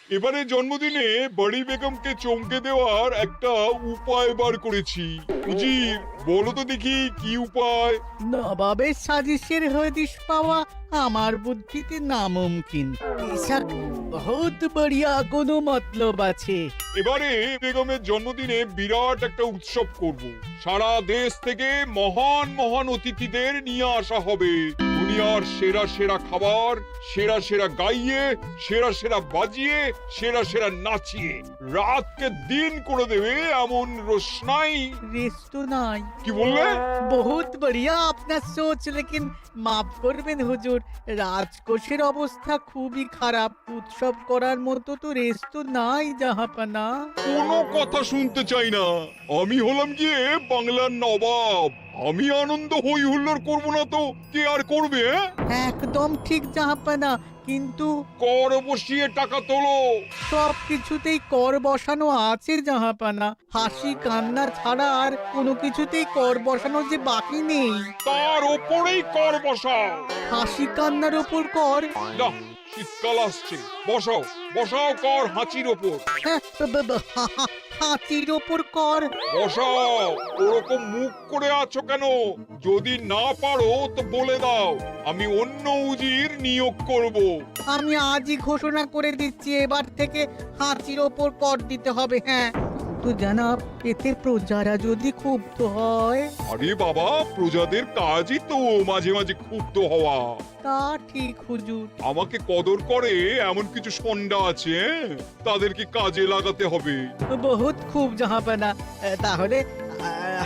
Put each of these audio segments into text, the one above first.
এবারে জন্মদিনে বড়ি বেগমকে চমকে দেওয়ার একটা উপায় বার করেছি। উজির, বলো তো দেখি কি উপায়? নবাবের সাজিশের হদিশ পাওয়া আমার বুদ্ধিতে নামুমকিন। বেশক বহুত বড়িয়া কোনো মতলব আছে। এবারে বেগমের জন্মদিনে বিরাট একটা উৎসব করব। সারা দেশ থেকে মহান মহান অতিথিদের নিয়ে আসা হবে। দুনিয়ার সেরা সেরা খাবার, সেরা সেরা গাইয়ে, সেরা সেরা বাজিয়ে, সেরা সেরা নাচিয়ে রাতকে দিন করে দেবে এমন রোশনাই। রেস্ট নাই। কি বললে? বহুত বড়িয়া আপনার সোচ, লেকিন মাফ করবেন হুজুর, রাজকোষের অবস্থা খুবই খারাপ। উৎসব করার মতো তো রেস্ট নাই জাহাপানা। কোনো কথা শুনতে চাই না। আমি হলাম গিয়ে বাংলার নবাব। আমি আনন্দ হই হুল্লোড় করবো না তো কে আর করবে? একদম ঠিক জাহাপানা, কিন্তু কর বসিয়ে টাকা তোলো। সব কিছুতেই কর বসানো আছে জাহাপানা। হাসি কান্না ছাড়া আর কোনো কিছুতেই কর বসানো যে বাকি নেই। তার ওপরেই কর বসাও। হাসি কান্নার ওপর কর? না, শীতকাল আসছে, বসাও বসাও কর হাঁচির ওপর। হ্যাঁ, হাতির ওপর কর? বসাও। ওরকম মুখ করে আছো কেন? যদি না পারো তো বলে দাও, আমি অন্য উজির নিয়োগ করব। আমি আজই ঘোষণা করে দিচ্ছি, এবার থেকে হাতির ওপর কর দিতে হবে। হ্যাঁ, তো জানাব, এতে প্রজারা যদি ক্ষুব্ধ হয়? আরে বাবা, প্রজাদের কাজই তো মাঝে মাঝে ক্ষুব্ধ হওয়া। তা ঠিক হুজুর। আমাকে কদর করে এমন কিছু সন্ডা আছে, তাদেরকে কাজে লাগাতে হবে। বহুত খুব জাহাপানা। তাহলে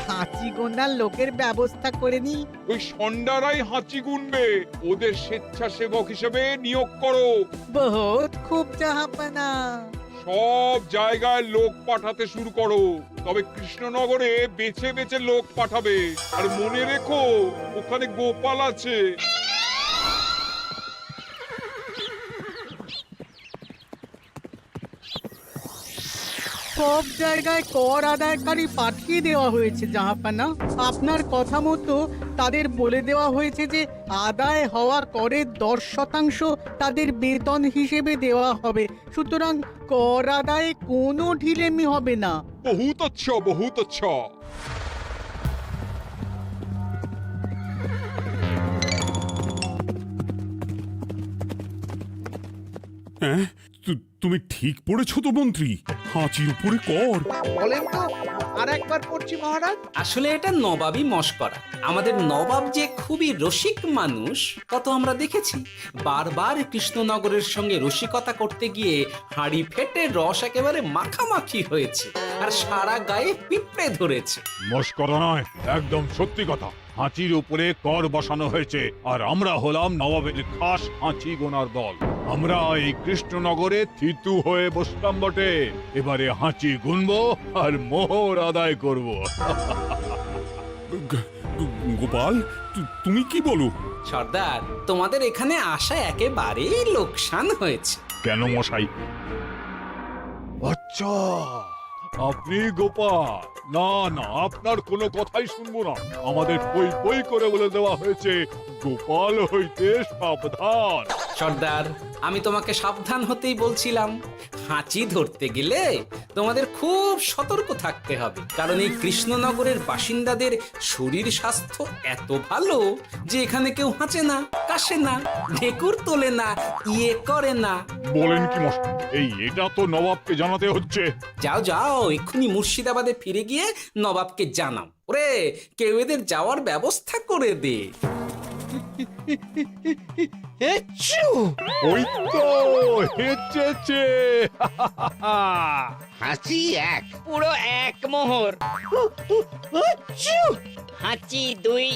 হাঁচি গোনার লোকের ব্যবস্থা করে নি। ওই সন্ডারাই হাঁচি গুনবে। ওদের স্বেচ্ছাসেবক হিসেবে নিয়োগ করো। বহুত খুব জাহাপানা। সব জায়গায় লোক পাঠাতে শুরু করো। তবে কৃষ্ণনগরে বেছে বেছে লোক পাঠাবে। আর মনে রেখো, ওখানে গোপাল আছে। সব জায়গায় কর আদায়কারী পাঠিয়ে দেওয়া হয়েছে জাহাপানা। আপনার কথা মতো তাদের বলে দেওয়া হয়েছে যে আদায় হওয়া করের 10% তাদের বেতন হিসেবে দেওয়া হবে। সুতরাং কর আদায়ে কোনো ঢিলেমি হবে না। বহুত আচ্ছা, বহুত আচ্ছা। হ্যাঁ, তুমি ঠিক পড়েছো তো মন্ত্রী? হাঁচির উপরে কর? বলেন তো, আর একবার পড়ছি মহারাজ। আসলে এটা নবাবই মশকরা। আমাদের নবাব যে খুবই রসিক মানুষ তা তো আমরা দেখেছি। বারবার কৃষ্ণনগরের সঙ্গে রসিকতা করতে গিয়ে হাঁড়ি ফেটে রস একেবারে মাখামাখি হয়েছে, আর সারা গায়ে পিঁপড়ে ধরেছে। মস্করা নয়, একদম সত্যি কথা। হাঁচির উপরে কর বসানো হয়েছে, আর আমরা হলাম নবাবের খাস হাঁচি গোনার দল। আমরা এই কৃষ্ণনগরে থিতু হয়ে বসলাম বটে। এবারে হাঁচি গুনবো আর মোহর আদায় করব। গোপাল, তুমি কি বলো? সর্দার, তোমাদের এখানে আসা একেবারেই লোকসান হয়েছে। কেন মশাই? আচ্ছা, আপনি গোপাল? না না, আপনার কোনো কথাই শুনবো না। আমাদের বই বই করে বলে দেওয়া হয়েছে, গোপাল হইতে সাবধান। সর্দার, আমি তোমাকে সাবধান হতেই বলছিলাম। হাঁচি ধরতে গেলে তোমাদের খুব সতর্ক থাকতে হবে, কারণ এই কৃষ্ণনগরের বাসিন্দাদের শরীর স্বাস্থ্য এত ভালো যে এখানে কেউ হাঁচে না, কাশে না, ঢেকুর তোলে না, ইয়ে করে না। বলেন কি মশাই? এটা তো নবাবকে জানাতে হচ্ছে। যাও যাও, এক্ষুনি মুর্শিদাবাদে ফিরে গিয়ে নবাবকে জানাও। ওরে, কেউ এদের যাওয়ার ব্যবস্থা করে দে। ওই তো হেঁচেছে। হাঁচি এক, পুরো এক মোহর। হাঁচি দুই,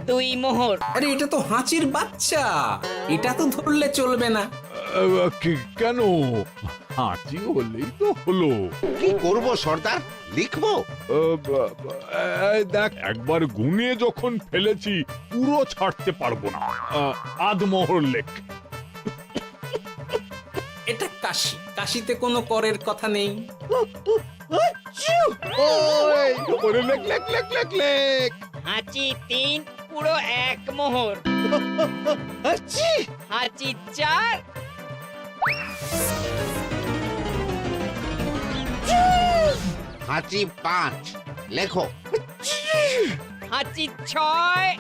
দুই মোহর। আরে, এটা তো হাঁচির বাচ্চা, এটা তো ধরলে চলবে না। কেন? হাঁচি হলেই তো হলো। কি করব সর্দার? লিখবো? দেখ, একবার গুনে যখন ফেলেছি পুরো ছাড়তে পারবো না। আধমোহর লেখ। এটা কাশি, কাশিতে কোনো করের কথা নেই। ওরে লেখ লেখ লেখ লেখ লেখ। হাঁচি তিন, পুরো এক মোহর। হাঁচি চার, হাঁচি 5, লেখো। হাঁচি 6,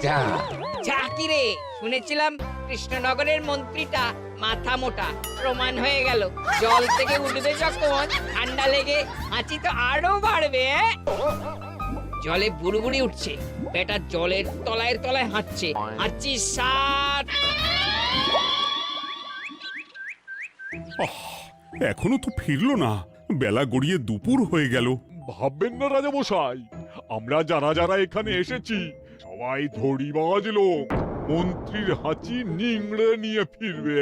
যা, যা কি রে, শুনেছিলাম কৃষ্ণনগরের মন্ত্রীটা মাথা মোটা, প্রমাণ হয়ে গেল। জল থেকে উঠবে যখন ঠান্ডা লেগে হাঁচি তো আরো বাড়বে। জলে বুড়বুড়ি উঠছে, বেটা জলের তলায় তলায় হাঁটছে। হাঁচি 7। এখনো তো ফিরলো না, বেলা গড়িয়ে দুপুর হয়ে গেল। ভাববেন না রাজামশাই, আমরা যারা যারা এখানে এসেছি সবাই ধড়িবাজ লোক। মন্ত্রীর হাঁচি নিংড়ে নিয়ে ফিরবে।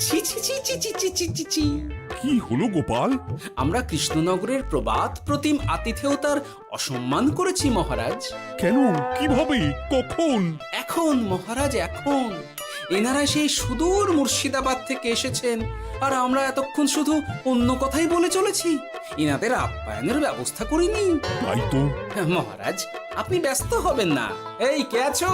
ছি ছি ছি ছি ছি ছি ছি ছি ছি। কি হলো গোপাল? আমরা কৃষ্ণনগরের প্রবাদ প্রতিম আতিথেয়তার অসম্মান করেছি মহারাজ। কেন? কিভাবে? কখন? এখন মহারাজ, এখন এনারা সেই সুদূর মুর্শিদাবাদ থেকে এসেছেন, আর আমরা এতক্ষণ শুধু অন্য কথাই বলে চলেছি, এনাদের আপ্যায়নের ব্যবস্থা করিনি। তাই তো। মহারাজ, আপনি ব্যস্ত হবেন না। এই কে আছো?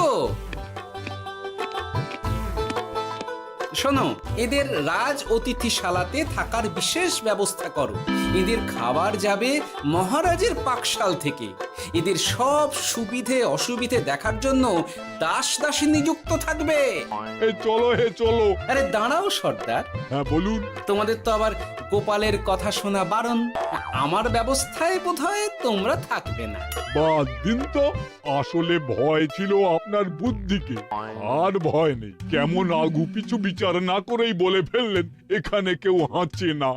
শোনো, এদের রাজ অতিথিশালাতে থাকার বিশেষ ব্যবস্থা করো। এদের খাবার যাবে মহারাজের পাকশাল থেকে। এদের সব সুবিধে অসুবিধে দেখার জন্য দাস দাসী নিযুক্ত থাকবে। চলো হে চলো। আরে দাঁড়াও সর্দার, হ্যাঁ বলুন। তোমাদের তো আবার গোপালের কথা শোনা বারণ। আমার ব্যবস্থায় বোধহয় তোমরা থাকবে না। বাদ দিন তো, আসলে ভয় ছিল আপনার বুদ্ধিকে, আর ভয় নেই। কেমন আগু পিছু বিচার না করেই বলে ফেললেন এখানে কেউ হাঁচে না।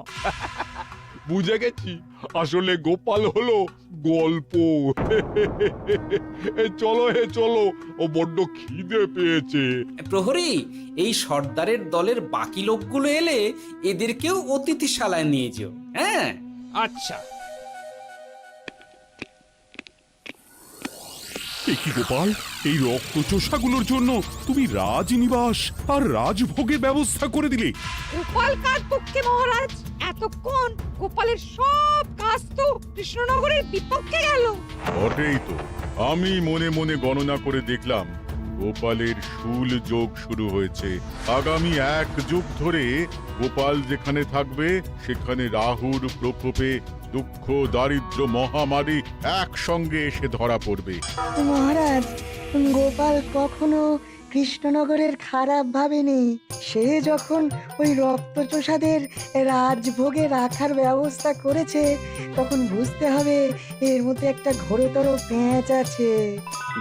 বুঝে গেছি, আসলে গোপাল হলো গল্প। চলো হে চলো, ও বড্ড খিদে পেয়েছে। প্রহরী, এই সর্দারের দলের বাকি লোকগুলো এলে এদেরকেও অতিথিশালায় নিয়ে যেও। হ্যাঁ, আচ্ছা। এ কি গোপাল, এই রক্তচোষাগুলোর জন্য তুমি রাজনিবাস আর রাজভোগের ব্যবস্থা করে দিলে? গোপাল কার পক্ষে মহারাজ? এতক্ষণ গোপালের সব কাজ তো কৃষ্ণনগরের বিপক্ষে গেল। বটেই তো, আমি মনে মনে গণনা করে দেখলাম গোপালের শুল যোগ শুরু হয়েছে। আগামী 1 যুগ ধরে গোপাল যেখানে থাকবে সেখানে রাহুর প্রকোপে দুঃখ দারিদ্র মহামারী একসঙ্গে এসে ধরা পড়বে। মহারাজ, গোপাল কখনো কৃষ্ণনগরের খারাপ ভাবেনি। সে যখন ওই রক্তচোষাদের রাজভোগে রাখার ব্যবস্থা করেছে, তখন বুঝতে হবে এর মধ্যে একটা ঘোরতর পেঁচ আছে।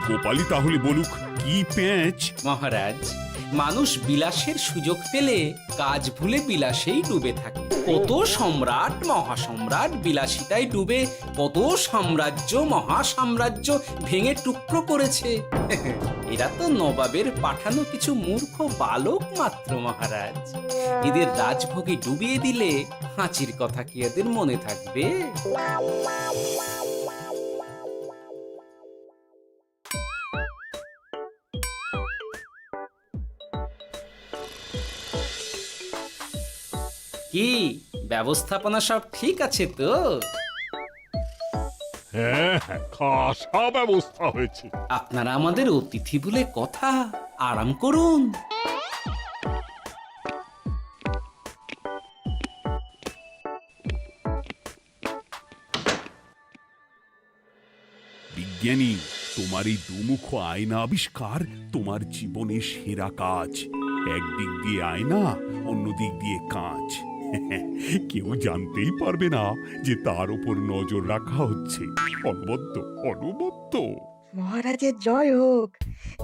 গোপালই তাহলে বলুক কি পেঁচ। মহারাজ, মানুষ বিলাসের সুযোগ পেলে কাজ ভুলে বিলাসেই ডুবে থাকে। কত সম্রাট মহাসম্রাট বিলাসিতায় ডুবে কত সাম্রাজ্য মহাসাম্রাজ্য ভেঙে টুকরো করেছে। এরা তো নবাবের পাঠানো কিছু মূর্খ বালক মাত্র মহারাজ। এদের রাজভোগে ডুবিয়ে দিলে হাঁচির কথা কি এদের মনে থাকবে? কি ব্যবস্থাপনা সব ঠিক আছে তো? হ্যাঁ হ্যাঁ, খাসা ব্যবস্থা হয়েছে। আপনারা আমাদের অতিথি বলে কথা, আরাম করুন। বিজ্ঞানী, তোমার এই দুমুখ আয়না আবিষ্কার তোমার জীবনের সেরা কাজ। একদিক দিয়ে আয়না, অন্য দিক দিয়ে কাঁচ। কেউ জানতেই পারবে না যে তার উপর নজর রাখা হচ্ছে। অনবদ্য অনবদ্য। মহারাজের জয় হোক।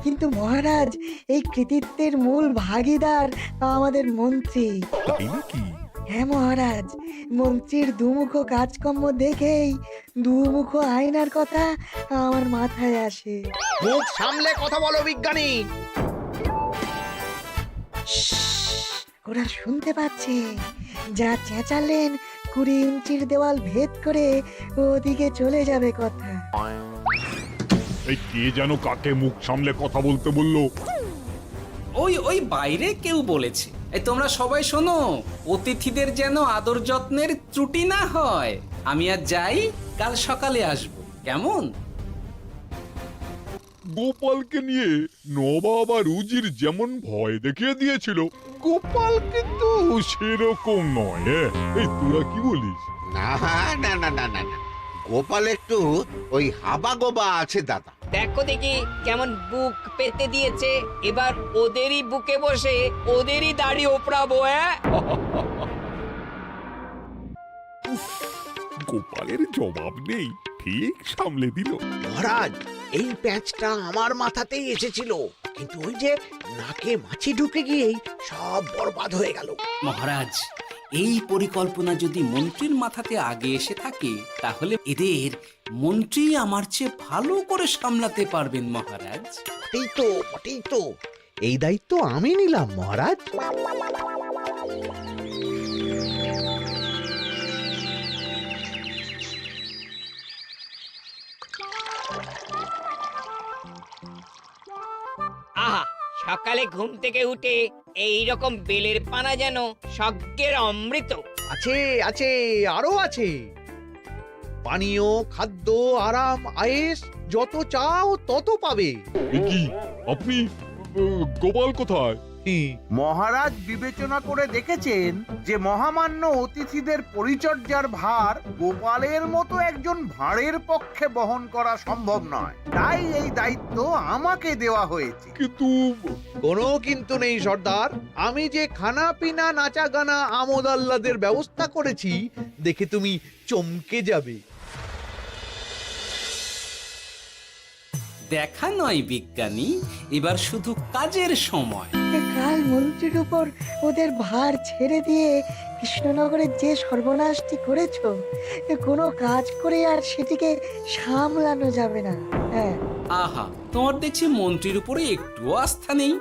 কিন্তু মহারাজ, এই কৃতিত্বের মূল ভাগীদার আমাদের মন্ত্রী। তাই নাকি? হ্যাঁ মহারাজ, মন্ত্রীর দুমুখ কাজকর্ম দেখেই দুমুখ আয়নার কথা আমার মাথায় আসে। মুখ সামলে কথা বলো বিজ্ঞানী। ওরা শুনতে পাচ্ছে। যা চেঁচালেন 20 ইঞ্চির দেওয়াল ভেদ করে ওদিকে চলে যাবে কথা। এই কে যেন কাকে মুখ সামলে কথা বলতে বললো? ওই বাইরে কেউ বলেছে। এই তোমরা সবাই শোনো, অতিথিদের যেন আদর যত্নের ত্রুটি না হয়। আমি আর যাই, কাল সকালে আসবো, কেমন? গোপালকে নিয়ে নবাব আর উজির যেমন ভয় দেখিয়ে দিয়েছিল, গোপাল কিন্তু সেরকম নয়। এই তোরা কি বলিস? না না না না না না, গোপাল একটু ওই হাবা গোবা আছে দাদা। দেখো দেখি কেমন বুক পেতে দিয়েছে, এবার ওদেরই বুকে বসে ওদেরই দাড়ি ওপড়াবো। গোপালের জবাব নেই, ঠিক সামলে দিল। মহারাজ, এই প্যাঁচটা আমার মাথাতেই এসেছিল, কিন্তু ওই যে নাকে মাছি ঢুকে গিয়েই সব বরবাদ হয়ে গেল। মহারাজ, এই পরিকল্পনা যদি মন্ত্রীর মাথাতে আগে এসে থাকে, তাহলে এদের মন্ত্রী আমার চেয়ে ভালো করে সামলাতে পারবেন মহারাজ। বটেই তো, এই দায়িত্ব আমি নিলাম মহারাজ। আহা, সকালে ঘুম থেকে উঠে এই রকম বেলের পানা যেন স্বর্গের অমৃত। আছে আছে, আরো আছে। পানীয়, খাদ্য, আরাম, আয়েশ, যত চাও তত পাবে। এ কি, আপনি গোপাল কোথায়? মহারাজ বিবেচনা করে দেখেছেন যে মহামান্য অতিথিদের পরিচর্যার ভার গোপালের মতো একজন ভাঁড়ের পক্ষে বহন করা সম্ভব নয়, তাই এই দায়িত্ব আমাকে দেওয়া হয়েছে। কিন্তু কোনো কিন্তু নেই সর্দার, আমি যে খানা পিনা নাচা গানা আমোদ আহ্লাদের ব্যবস্থা করেছি দেখে তুমি চমকে যাবে। দেখা নয় বিজ্ঞানী, এবার শুধু কাজের সময়। কাল মন্ত্রীর উপর ওদের ভার ছেড়ে দিয়ে কৃষ্ণনগরের যে সর্বনাশটি করেছো, কোনো কাজ করে আর সেটিকে সামলানো যাবে না। হ্যাঁ, আহা, তোমার দেখছি মন্ত্রীর উপরে একটুও আস্থা নেই।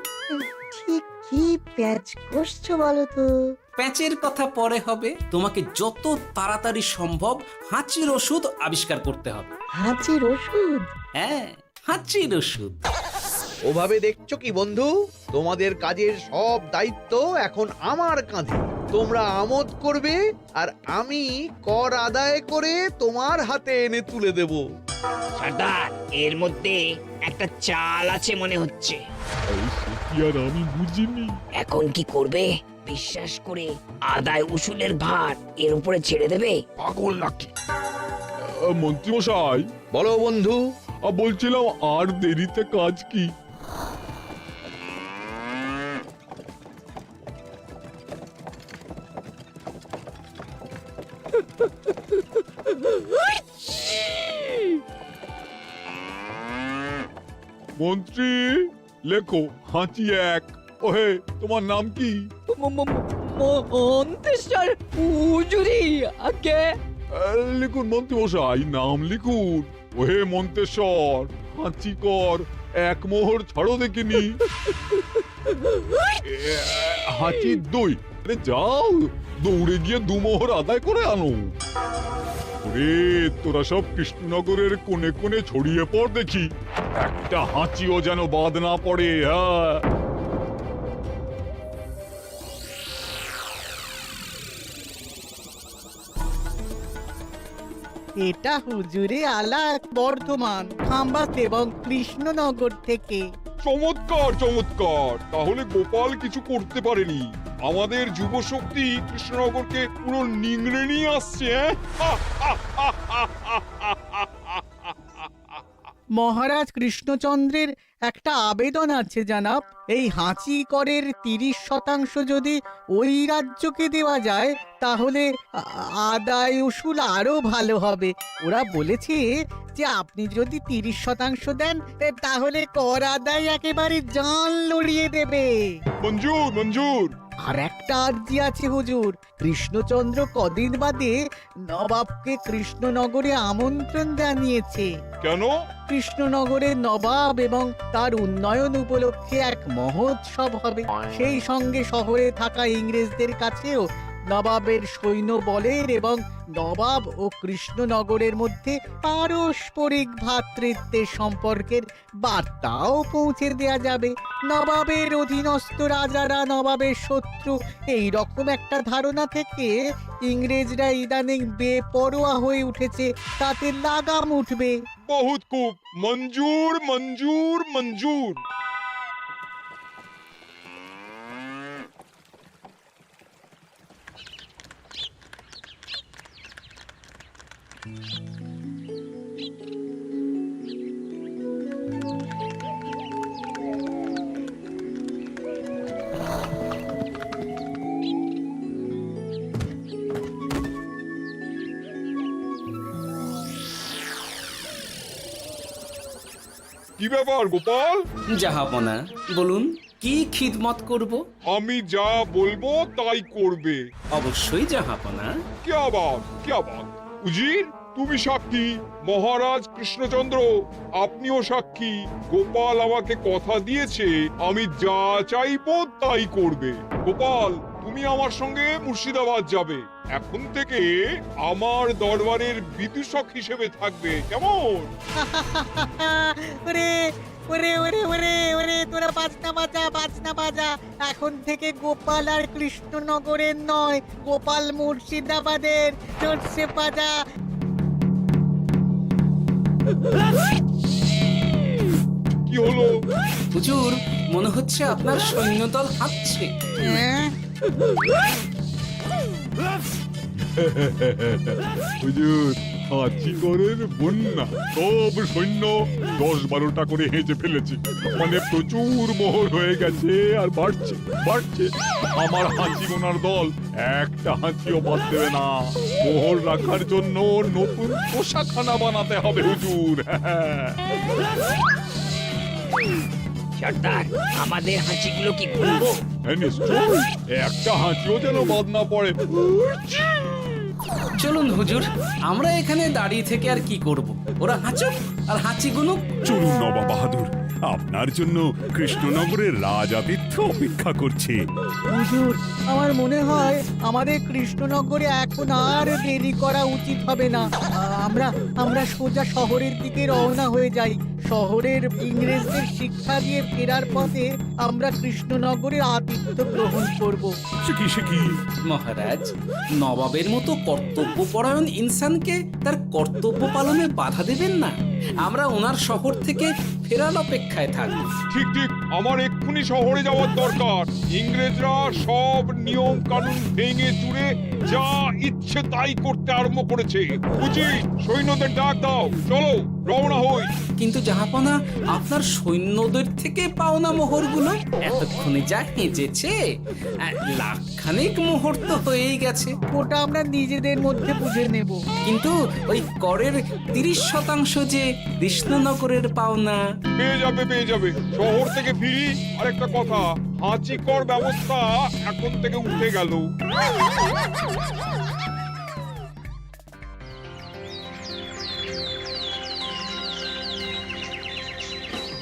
ঠিক কি প্যাচ করছো বলো তো? প্যাচের কথা পরে হবে, তোমাকে যত তাড়াতাড়ি সম্ভব হাঁচির ওষুধ আবিষ্কার করতে হবে। হাঁচির ওষুধ? হ্যাঁ, হাঁচির ওষুধ। ওভাবে দেখছো কি বন্ধু, তোমাদের কাজের সব দায়িত্ব এখন আমার কাঁধে। তোমরা আমোদ করবে আর আমি কর আদায় করে তোমার হাতে এনে তুলে দেব। সর্দার, এর মধ্যে একটা চাল আছে মনে হচ্ছে। কি আর আমি বুঝিনি। এখন কি করবে? বিশ্বাস করে আদায় উসুলের ভার এর উপরে ছেড়ে দেবে? পাগল নাকি? মন্ত্রী মশাই, বলো বন্ধু। বলছিলাম আর দেরিতে কাজ কি? মন্ত্রী, লেখো হাঁচি এক। ওহে, তোমার নাম কি? মন্ত্রেশ্বর উজুরি আগে। লিখুন মন্ত্রী মশাই, নাম লিখুন। ওহে মন্তেশ্বর, হাঁচি কর, এক মোহর ছাড়ো দেখিনি। হাঁচি দুই। আরে যাও, দৌড়ে গিয়ে দু মোহর আদায় করে আনো। ওরে, তোরা সব কৃষ্ণনগরের কোণে কোণে ছড়িয়ে পড় দেখি, একটা হাঁচিও যেন বাদ না পড়ে। হ্যাঁ, এটা হুজুরে আলা বর্ধমান, খাম্বাস এবং কৃষ্ণনগর থেকে। চমৎকার চমৎকার। তাহলে গোপাল কিছু করতে পারেনি, আমাদের যুব শক্তি কৃষ্ণনগরকে পুরো নিংড়ে নিয়ে আসছে। মহারাজ কৃষ্ণচন্দ্রের একটা আবেদন আছে জানাব। এই হাঁচি করের 30% যদি ওই রাজ্যকে দেওয়া যায়, তাহলে আদায় উসুল আরো ভালো হবে। ওরা বলেছে যে আপনি যদি 30% দেন, তাহলে কর আদায় একেবারে জান লড়িয়ে দেবে। মঞ্জুর মঞ্জুর। আর একটা আর্জি আছে হুজুর, কৃষ্ণচন্দ্র কদিন বাদে নবাবকে কৃষ্ণনগরে আমন্ত্রণ জানিয়েছে। কেন? কৃষ্ণনগরের নবাব এবং তার উন্নয়ন উপলক্ষে এক মহোৎসব হবে। সেই সঙ্গে শহরে থাকা ইংরেজদের কাছেও নবাবের সৈন্য বলের এবং নবাব ও কৃষ্ণনগরের মধ্যে পারস্পরিক ভ্রাতৃত্বের সম্পর্কের বার্তাও পৌঁছে দেয়া যাবে। নবাবের অধীনস্থ রাজারা নবাবের শত্রু, এই রকম একটা ধারণা থেকে ইংরেজরা ইদানিং বেপরোয়া হয়ে উঠেছে, তাতে লাগাম উঠবে। বহুত খুব, মঞ্জুর মঞ্জুর মঞ্জুর। কি ব্যাপার গোপাল? জাহাপনা, বলুন কি খিদমত করব? আমি যা বলবো তাই করবে। অবশ্যই জাহাপনা। क्या बात উজির, তুমি সাক্ষী, মহারাজ কৃষ্ণচন্দ্র আপনিও সাক্ষী। গোপাল আমাকে কথা দিয়েছে আমি যা চাইবো তাই করবে। গোপাল, তুমি আমার সঙ্গে মুর্শিদাবাদ যাবে। এখন থেকে আমার দরবারের বিদূষক হিসেবে থাকবে, কেমন? ওরে ওরে ওরে ওরে ওরে, তোরা বাজনা বাজা, বাজনা বাজা। এখন থেকে গোপাল আর কৃষ্ণনগরের নয়, গোপাল মুর্শিদাবাদের। জোরসে বাজা। কি হলো? হুজুর, মনে হচ্ছে আপনার সৈন্যদল হাঁটছে। হ্যাঁ? হুজুর, হাঁচিগড়ের বন্যা, সব সৈন্য 10-12টা করে হেঁচে ফেলেছে। মানে প্রচুর মোহর হয়ে গেছে আর বাড়ছে বাড়ছে। আমার হাঁচি গোনার দল একটা হাঁচিও বাদ দেবে না। মোহর রাখার জন্য নতুন পোশাকখানা বানাতে হবে হুজুর। সর্দার, আমাদের হাঁচিগুলো কি খুলবো? হ্যাঁ, নিশ্চয়ই, একটা হাঁচিও যেন বাদ না পড়ে। চলুন হুজুর, আমরা এখানে দাঁড়িয়ে থেকে আর কি করব? ওরা হাঁচুক আর হাঁচি গুনুক। চলুন নবাব বাহাদুর, আপনার জন্য কৃষ্ণনগরের রাজাতিথ্য অপেক্ষা করছে। হুজুর, আমার মনে হয় আমাদের কৃষ্ণনগরে এখন আর দেরি করা উচিত হবে না। আমরা সোজা শহরের দিকে রওনা হয়ে যাই। শহরের ইংরেজদের শিক্ষা দিয়ে ফেরার পথে আমরা কৃষ্ণনগরের আতিথ্য গ্রহণ করব। সে কি? মহারাজ, নবাবের মতো কর্তব্যপরায়ণ ইনসানকে তার কর্তব্য পালনে বাধা দেবেন না। আমরা ওনার শহর থেকে ফেরার অপেক্ষায় থাকব। ঠিক ঠিক, আমার এক্ষুনি শহরে যাওয়ার দরকার। ইংরেজরা সব নিয়ম কানুন ভেঙে চুরে যা ইচ্ছে তাই করতে আরম্ভ করেছে। বুঝি, সৈন্যদের ডাক দাও, চলো রওনা হই। কিন্তু জাহাপনা, আপনার সৈন্যদের থেকে পাওনা মোহরগুলো এতক্ষণে যা হেঁচেছে, লাখখানেক মোহর তো হয়েই গেছে। ওটা আমরা নিজেদের মধ্যে বুঝে নেব। কিন্তু ওই করের 30% যে কৃষ্ণনগরের পাওনা। পেয়ে যাবে। শহর থেকে ফিরি। আরেকটা কথা, হাঁচিকর ব্যবস্থা এখন থেকে উঠে গেল।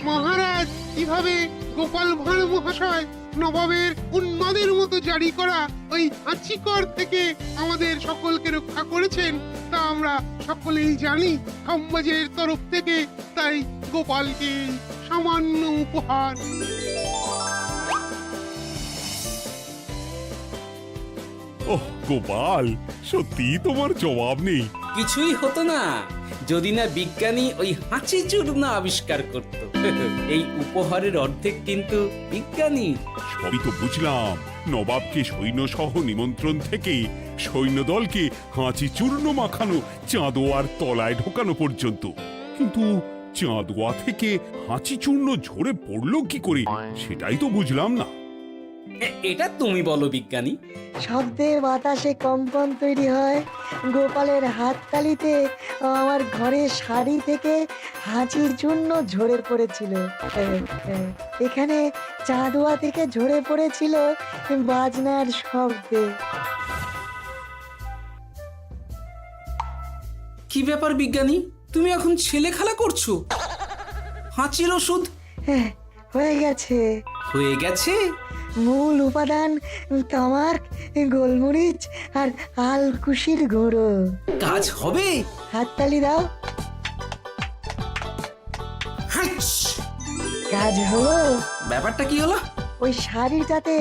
মহারাজ, কিভাবে গোপাল ভাঁড় মহাশয় নবাবের উন্মাদের মতো জারি করা ওই হাঁচিকর থেকে আমাদের সকলকে রক্ষা করেছেন তা আমরা সকলেই জানি। সমাজের তরফ থেকে তাই গোপালকে সামান্য উপহার। ওহ গোপাল, সত্যি তোমার জবাব নেই। কিছুই হতো না যদি না বিজ্ঞানী ওই হাঁচি চূর্ণ আবিষ্কার করত। এই উপহারের অর্ধেক কিন্তু বিজ্ঞানী। সবই তো বুঝলাম, নবাবকে সৈন্য সহ নিমন্ত্রণ থেকে সৈন্যদলকে হাঁচি চূর্ণ মাখানো চাঁদোয়ার তলায় ঢোকানো পর্যন্ত। কিন্তু চাঁদোয়া থেকে হাঁচি চূর্ণ ঝরে পড়লো কি করে, সেটাই তো বুঝলাম না। এটা তুমি বলো বিজ্ঞানী। শব্দে বাতাসে কম্পন তৈরি হয়। গোপালের হাততালিতে আমার ঘরের শাড়ি থেকে হাঁচির জন্য ঝরে পড়েছিল। এখানে চাঁদোয়া থেকে ঝরে পড়েছিল বাজনার শব্দে। কি ব্যাপার বিজ্ঞানী, তুমি এখন ছেলে খেলা করছো? হাঁচির ওষুধ হয়ে গেছে। হয়ে গেছে? মূল উপাদান তামাক, গোলমরিচ আর আলকুশির গুঁড়ো। কাজ হবে? হাততালি দাও। হাইস! কাজ হলো। ব্যাপারটা কি হলো? ওই শাড়িটাতে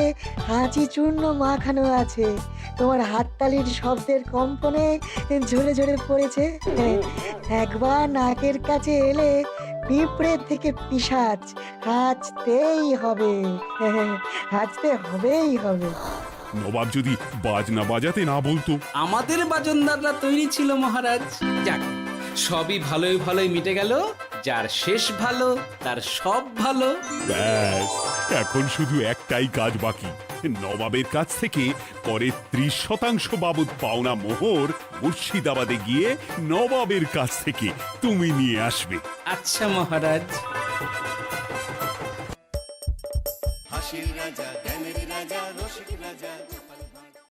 হাঁচি চূর্ণ মাখানো আছে, তোমার হাততালির শব্দের কম্পনে ঝরে ঝরে পড়েছে। একবার নাকের কাছে এলে পিঁপড়ে থেকে পিশাচ, হাঁচতেই হবে, হাঁচতে হবেই হবে। নবাব যদি বাজনা বাজাতে না বলতো। আমাদের বাজনদাররা তৈরি ছিল মহারাজ। যাক, সবই ভালোই ভালোই মিটে গেল। যার শেষ ভালো তার সব ভালো। ব্যাস, এখন শুধু একটাই কাজ বাকি। নবাবের কাছ থেকে করের 30% বাবদ পাওনা মোহর মুর্শিদাবাদে গিয়ে নবাবের কাছ থেকে তুমি নিয়ে আসবে। আচ্ছা মহারাজ,